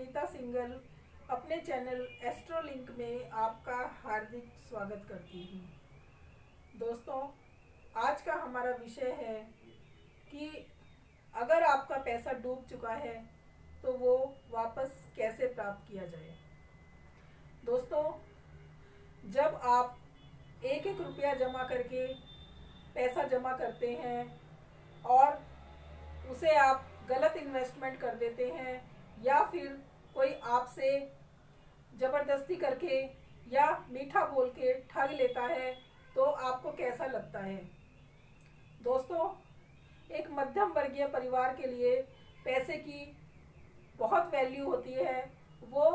Sunita single अपने channel एस्ट्रोलिंक में आपका हार्दिक स्वागत करती हूँ। दोस्तों, आज का हमारा विषय है कि अगर आपका पैसा डूब चुका है तो वो वापस कैसे प्राप्त किया जाए। दोस्तों, जब आप एक एक रुपया जमा करके पैसा जमा करते हैं और उसे आप गलत इन्वेस्टमेंट कर देते हैं या फिर कोई आपसे ज़बरदस्ती करके या मीठा बोल के ठग लेता है तो आपको कैसा लगता है। दोस्तों, एक मध्यम वर्गीय परिवार के लिए पैसे की बहुत वैल्यू होती है। वो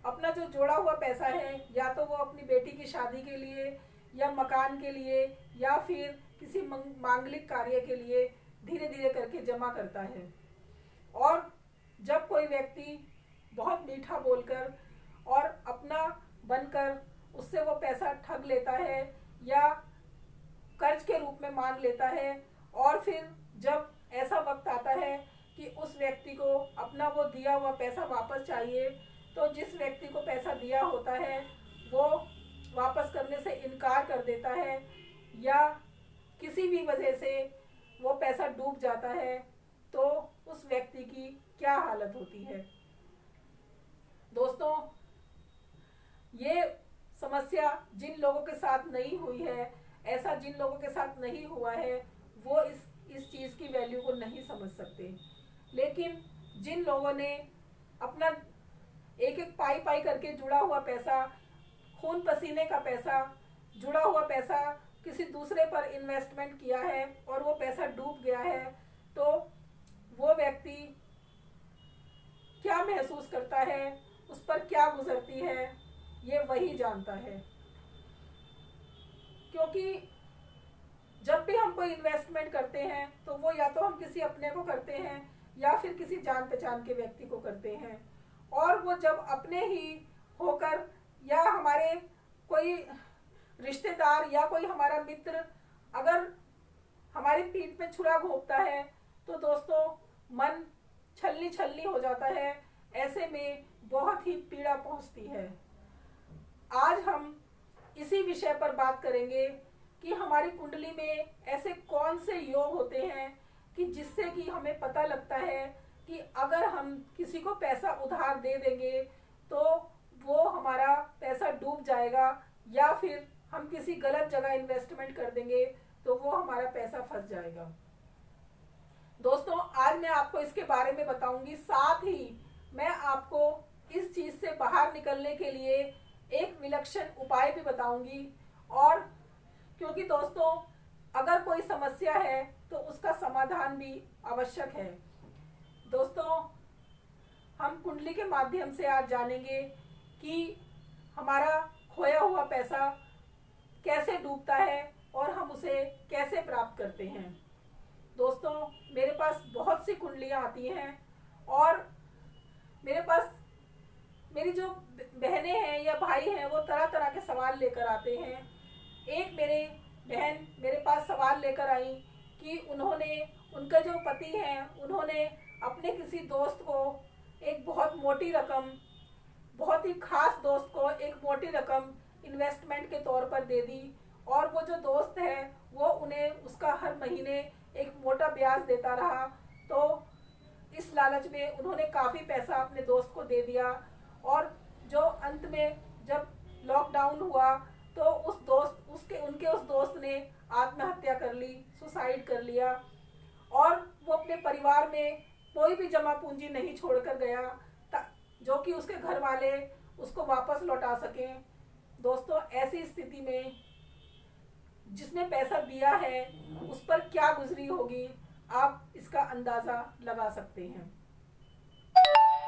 अपना जो जोड़ा हुआ पैसा है या तो वो अपनी बेटी की शादी के लिए या मकान के लिए या फिर किसी मांगलिक कार्य के लिए धीरे धीरे करके जमा करता है। और जब कोई व्यक्ति बहुत मीठा बोलकर और अपना बनकर उससे वो पैसा ठग लेता है या कर्ज के रूप में मांग लेता है और फिर जब ऐसा वक्त आता है कि उस व्यक्ति को अपना वो दिया हुआ पैसा वापस चाहिए तो जिस व्यक्ति को पैसा दिया होता है वो वापस करने से इनकार कर देता है या किसी भी वजह से वो पैसा डूब जाता है तो उस व्यक्ति की क्या हालत होती है। दोस्तों, ये समस्या जिन लोगों के साथ नहीं हुई है, ऐसा जिन लोगों के साथ नहीं हुआ है वो इस चीज़ की वैल्यू को नहीं समझ सकते। लेकिन जिन लोगों ने अपना एक एक पाई पाई करके जुड़ा हुआ पैसा, खून पसीने का पैसा, जुड़ा हुआ पैसा किसी दूसरे पर इन्वेस्टमेंट किया है और वो पैसा डूब गया है तो वो व्यक्ति क्या महसूस करता है, उस पर क्या गुजरती है, ये वही जानता है। क्योंकि जब भी हम कोई इन्वेस्टमेंट करते हैं तो वो या तो हम किसी अपने को करते हैं या फिर किसी जान पहचान के व्यक्ति को करते हैं। और वो जब अपने ही होकर या हमारे कोई रिश्तेदार या कोई हमारा मित्र अगर हमारी पीठ में छुरा घोंपता है तो दोस्तों मन छलनी छलनी हो जाता है। ऐसे में बहुत ही पीड़ा पहुंचती है। आज हम इसी विषय पर बात करेंगे कि हमारी कुंडली में ऐसे कौन से योग होते हैं कि जिससे कि हमें पता लगता है कि अगर हम किसी को पैसा उधार दे देंगे तो वो हमारा पैसा डूब जाएगा या फिर हम किसी गलत जगह इन्वेस्टमेंट कर देंगे तो वो हमारा पैसा फंस जाएगा। दोस्तों, आज मैं आपको इसके बारे में बताऊंगी, साथ ही मैं आपको इस चीज़ से बाहर निकलने के लिए एक विलक्षण उपाय भी बताऊंगी। और क्योंकि दोस्तों अगर कोई समस्या है तो उसका समाधान भी आवश्यक है। दोस्तों, हम कुंडली के माध्यम से आज जानेंगे कि हमारा खोया हुआ पैसा कैसे डूबता है और हम उसे कैसे प्राप्त करते हैं। दोस्तों, मेरे पास बहुत सी कुंडलियाँ आती हैं और मेरे पास मेरी जो बहनें हैं या भाई हैं वो तरह तरह के सवाल लेकर आते हैं। एक मेरे बहन मेरे पास सवाल लेकर आई कि उनका जो पति हैं उन्होंने अपने किसी दोस्त को एक बहुत मोटी रकम, बहुत ही खास दोस्त को एक मोटी रकम इन्वेस्टमेंट के तौर पर दे दी और वो जो दोस्त है वो उन्हें उसका हर महीने एक मोटा ब्याज देता रहा। तो इस लालच में उन्होंने काफ़ी पैसा अपने दोस्त को दे दिया और जो अंत में जब लॉकडाउन हुआ तो उनके उस दोस्त ने आत्महत्या कर ली, सुसाइड कर लिया और वो अपने परिवार में कोई भी जमा पूंजी नहीं छोड़कर गया जो कि उसके घर वाले उसको वापस लौटा सकें। दोस्तों, ऐसी स्थिति में जिसने पैसा दिया है उस पर क्या गुजरी होगी आप इसका अंदाज़ा लगा सकते हैं।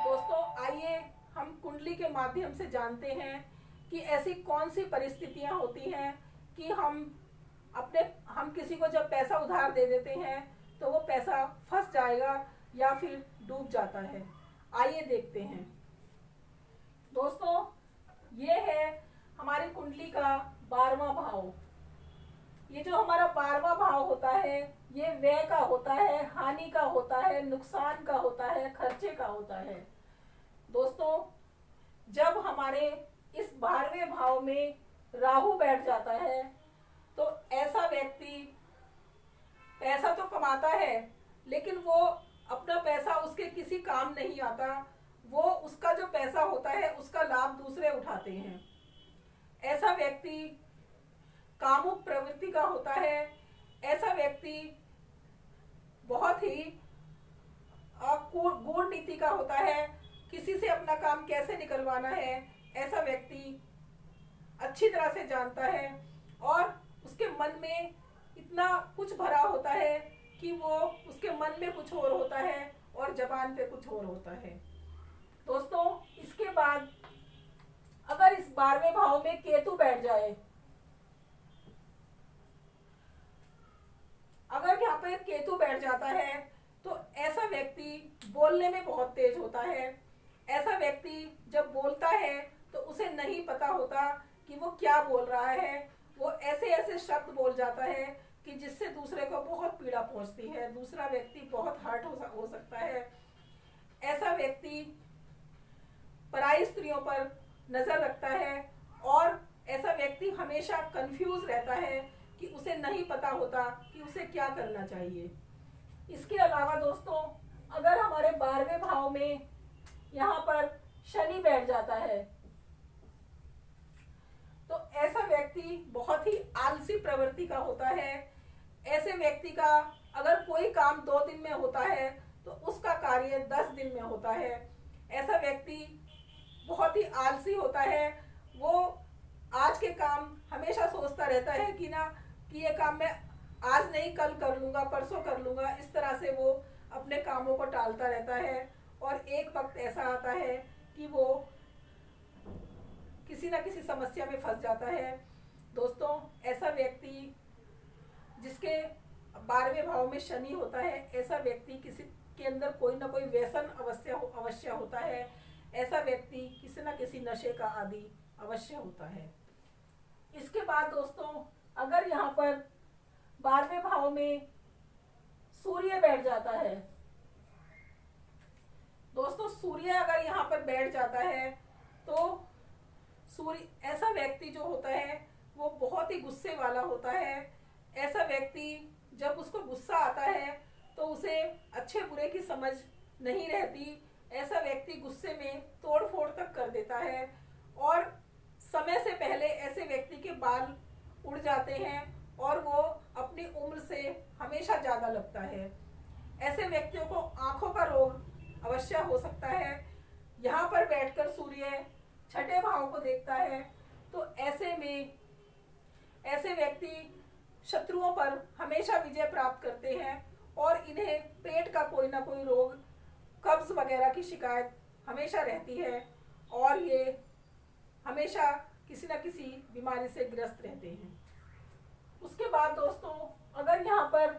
दोस्तों, आइए हम कुंडली के माध्यम से जानते हैं कि ऐसी कौन सी परिस्थितियां होती हैं कि हम किसी को जब पैसा उधार दे देते हैं तो वो पैसा फंस जाएगा या फिर डूब जाता है। आइए देखते हैं। दोस्तों, ये है हमारी कुंडली का 12वां भाव। ये जो हमारा 12वां भाव होता है ये व्यय का होता है, हानि का होता है, नुकसान का होता है, खर्चे का होता है। दोस्तों, जब हमारे इस 12वें भाव में राहु बैठ जाता है तो ऐसा व्यक्ति पैसा तो कमाता है, लेकिन वो अपना पैसा उसके किसी काम नहीं आता। वो उसका जो पैसा होता है उसका लाभ दूसरे उठाते हैं। ऐसा व्यक्ति कामुक प्रवृत्ति का होता है। ऐसा व्यक्ति बहुत ही गूढ़ नीति का होता है। किसी से अपना काम कैसे निकलवाना है, ऐसा व्यक्ति अच्छी तरह से जानता है और उसके मन में इतना कुछ भरा होता है कि वो उसके मन में कुछ और होता है और जबान पे कुछ और होता है। दोस्तों, इसके बाद अगर इस 12वें भाव में केतु बैठ जाए, अगर यहाँ पर केतु बैठ जाता है तो ऐसा व्यक्ति बोलने में बहुत तेज होता है। ऐसा व्यक्ति जब बोलता है तो उसे नहीं पता होता कि वो क्या बोल रहा है। वो ऐसे ऐसे शब्द बोल जाता है कि जिससे दूसरे को बहुत पीड़ा पहुंचती है, दूसरा व्यक्ति बहुत हर्ट हो सकता है। ऐसा व्यक्ति पराई स्त्रियों पर नजर रखता है और ऐसा व्यक्ति हमेशा कंफ्यूज रहता है कि उसे नहीं पता होता कि उसे क्या करना चाहिए। इसके अलावा दोस्तों, अगर हमारे 12वें भाव में यहाँ पर शनि बैठ जाता है तो ऐसा व्यक्ति बहुत ही आलसी प्रवृत्ति का होता है। ऐसे व्यक्ति का अगर कोई काम 2 दिन में होता है तो उसका कार्य 10 दिन में होता है। ऐसा व्यक्ति बहुत ही आलसी होता है। वो आज के काम हमेशा सोचता रहता है कि ये काम मैं आज नहीं कल कर लूँगा, परसों कर लूँगा। इस तरह से वो अपने कामों को टालता रहता है और एक वक्त ऐसा आता है कि वो किसी न किसी समस्या में फंस जाता है। दोस्तों, ऐसा व्यक्ति जिसके 12वें भाव में शनि होता है, ऐसा व्यक्ति किसी के अंदर कोई ना कोई व्यसन अवश्य होता है। ऐसा व्यक्ति किसी न किसी नशे का आदी अवश्य होता है। इसके बाद दोस्तों, अगर यहाँ पर 12वें भाव में सूर्य बैठ जाता है, दोस्तों सूर्य अगर यहाँ पर बैठ जाता है तो ऐसा व्यक्ति जो होता है वो बहुत ही गुस्से वाला होता है। ऐसा व्यक्ति जब उसको गुस्सा आता है तो उसे अच्छे बुरे की समझ नहीं रहती। ऐसा व्यक्ति गुस्से में तोड़ फोड़ तक कर देता है और समय से पहले ऐसे व्यक्ति के बाल उड़ जाते हैं और वो अपनी उम्र से हमेशा ज़्यादा लगता है। ऐसे व्यक्तियों को आंखों का रोग अवश्य हो सकता है। यहाँ पर बैठकर सूर्य 6ठे भाव को देखता है तो ऐसे में ऐसे व्यक्ति शत्रुओं पर हमेशा विजय प्राप्त करते हैं और इन्हें पेट का कोई ना कोई रोग, कब्ज वगैरह की शिकायत हमेशा रहती है और ये हमेशा किसी न किसी बीमारी से ग्रस्त रहते हैं। उसके बाद दोस्तों, अगर यहाँ पर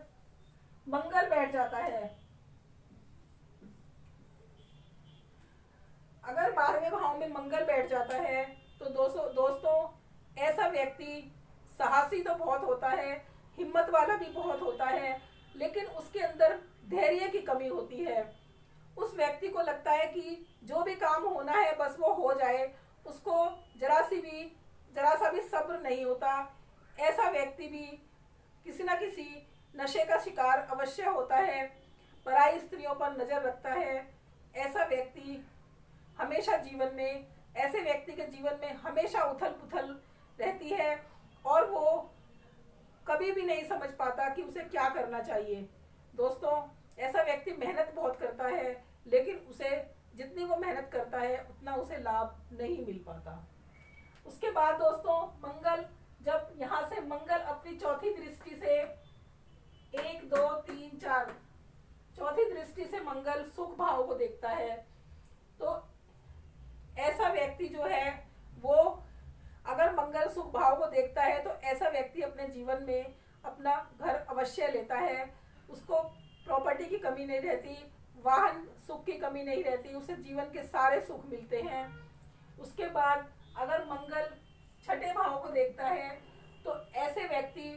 मंगल बैठ जाता है, अगर 12वें भाव में मंगल बैठ जाता है तो दोस्तों ऐसा व्यक्ति साहसी तो बहुत होता है, हिम्मत वाला भी बहुत होता है, लेकिन उसके अंदर धैर्य की कमी होती है। उस व्यक्ति को लगता है कि जो भी काम होना है बस वो हो जाए, उसको जरा सा भी सब्र नहीं होता। ऐसा व्यक्ति भी किसी न किसी नशे का शिकार अवश्य होता है, पराई स्त्रियों पर नजर रखता है। ऐसा व्यक्ति हमेशा ऐसे व्यक्ति के जीवन में हमेशा उथल पुथल रहती है और वो कभी भी नहीं समझ पाता कि उसे क्या करना चाहिए। दोस्तों, ऐसा व्यक्ति मेहनत बहुत करता है, लेकिन उसे जितनी वो मेहनत करता है उतना उसे लाभ नहीं मिल पाता। उसके बाद दोस्तों, मंगल जब यहाँ से मंगल अपनी चौथी दृष्टि से 1 2 3 4 चौथी दृष्टि से मंगल सुख भाव को देखता है तो ऐसा व्यक्ति जो है वो अगर मंगल सुख भाव को देखता है तो ऐसा व्यक्ति अपने जीवन में अपना घर अवश्य लेता है। उसको प्रॉपर्टी की कमी नहीं रहती, वाहन सुख की कमी नहीं रहती, उसे जीवन के सारे सुख मिलते हैं। उसके बाद अगर मंगल 6ठे भाव को देखता है तो ऐसे व्यक्ति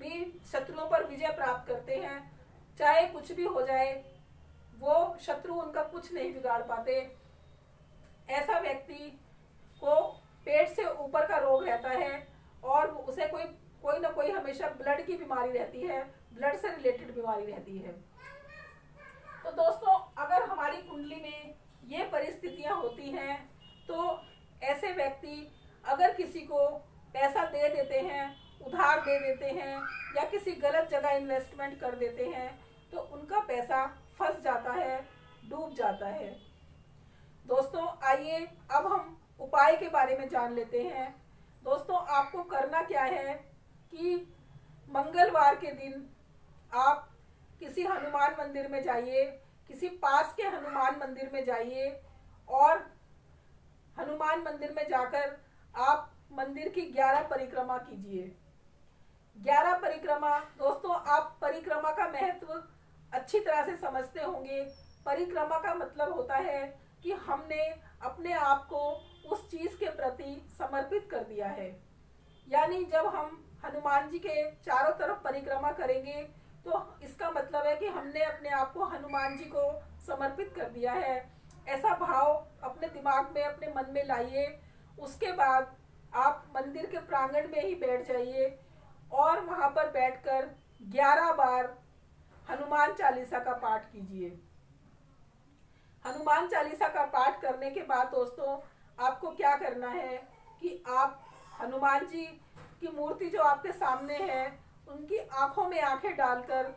भी शत्रुओं पर विजय प्राप्त करते हैं। चाहे कुछ भी हो जाए, वो शत्रु उनका कुछ नहीं बिगाड़ पाते। ऐसा व्यक्ति को पेट से ऊपर का रोग रहता है और उसे कोई ना कोई हमेशा ब्लड की बीमारी रहती है, ब्लड से रिलेटेड बीमारी रहती है। तो दोस्तों, अगर हमारी कुंडली में ये परिस्थितियां होती हैं तो ऐसे व्यक्ति अगर किसी को पैसा दे देते हैं, उधार दे देते हैं या किसी गलत जगह इन्वेस्टमेंट कर देते हैं तो उनका पैसा फंस जाता है, डूब जाता है। दोस्तों, आइए अब हम उपाय के बारे में जान लेते हैं। दोस्तों, आपको करना क्या है कि मंगलवार के दिन आप किसी हनुमान मंदिर में जाइए, किसी पास के हनुमान मंदिर में जाइए और हनुमान मंदिर में जाकर आप मंदिर की 11 परिक्रमा कीजिए। 11 परिक्रमा, दोस्तों आप परिक्रमा का महत्व अच्छी तरह से समझते होंगे। परिक्रमा का मतलब होता है कि हमने अपने आप को उस चीज के प्रति समर्पित कर दिया है। यानी जब हम हनुमान जी के चारों तरफ परिक्रमा करेंगे तो इसका मतलब है कि हमने अपने आप को हनुमान जी को समर्पित कर दिया है। ऐसा भाव अपने दिमाग में, अपने मन में लाइए। उसके बाद आप मंदिर के प्रांगण में ही बैठ जाइए और वहां पर बैठकर 11 बार हनुमान चालीसा का पाठ कीजिए। हनुमान चालीसा का पाठ करने के बाद दोस्तों आपको क्या करना है कि आप हनुमान जी की मूर्ति जो आपके सामने है उनकी आंखों में आंखें डालकर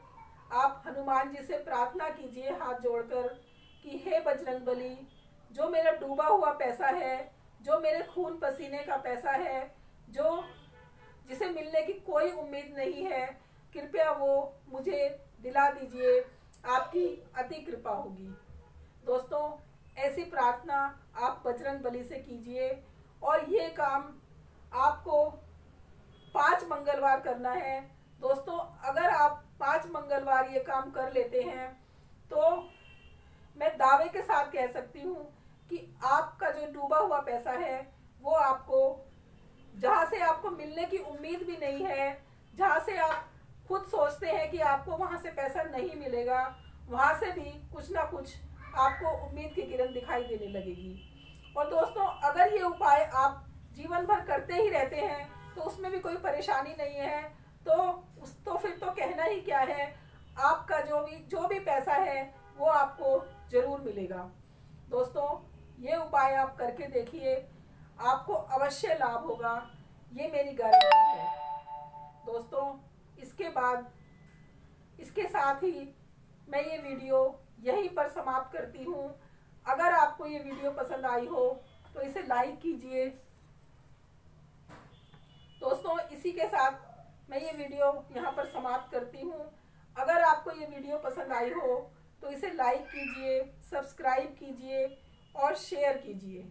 आप हनुमान जी से प्रार्थना कीजिए हाथ जोड़कर कि हे बजरंगबली, जो मेरा डूबा हुआ पैसा है, जो मेरे खून पसीने का पैसा है, जो जिसे मिलने की कोई उम्मीद नहीं है, कृपया वो मुझे दिला दीजिए, आपकी अति कृपा होगी। दोस्तों, ऐसी प्रार्थना आप बजरंगबली से कीजिए और ये काम आपको 5 मंगलवार करना है। दोस्तों, अगर आप 5 मंगलवार ये काम कर लेते हैं तो मैं दावे के साथ कह सकती हूँ कि आपका जो डूबा हुआ पैसा है वो आपको, जहाँ से आपको मिलने की उम्मीद भी नहीं है, जहाँ से आप खुद सोचते हैं कि आपको वहाँ से पैसा नहीं मिलेगा, वहाँ से भी कुछ ना कुछ आपको उम्मीद की किरण दिखाई देने लगेगी। और दोस्तों, अगर ये उपाय आप जीवन भर करते ही रहते हैं तो उसमें भी कोई परेशानी नहीं है। तो फिर तो कहना ही क्या है, आपका जो भी पैसा है वो आपको जरूर मिलेगा। दोस्तों, ये उपाय आप करके देखिए, आपको अवश्य लाभ होगा, ये मेरी गारंटी है। दोस्तों, इसके साथ ही मैं ये वीडियो यहीं पर समाप्त करती हूँ। अगर आपको ये वीडियो पसंद आई हो तो इसे लाइक कीजिए। दोस्तों, इसी के साथ मैं ये वीडियो यहाँ पर समाप्त करती हूँ। अगर आपको ये वीडियो पसंद आई हो तो इसे लाइक कीजिए, सब्सक्राइब कीजिए और शेयर कीजिए।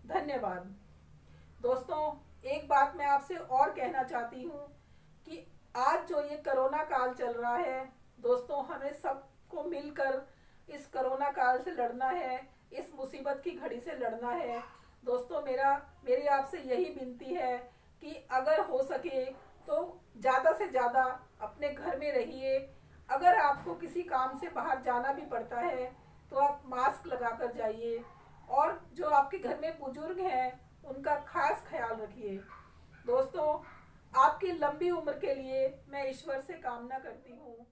धन्यवाद। दोस्तों, एक बात मैं आपसे और कहना चाहती हूँ कि आज जो ये कोरोना काल चल रहा है, दोस्तों हमें सबको मिलकर इस कोरोना काल से लड़ना है, इस मुसीबत की घड़ी से लड़ना है। दोस्तों, मेरी आपसे यही विनती है कि अगर हो सके तो ज़्यादा से ज़्यादा अपने घर में रहिए। अगर आपको किसी काम से बाहर जाना भी पड़ता है तो आप मास्क लगा कर जाइए और जो आपके घर में बुजुर्ग हैं उनका खास ख्याल रखिए। दोस्तों, आपकी लंबी उम्र के लिए मैं ईश्वर से कामना करती हूँ।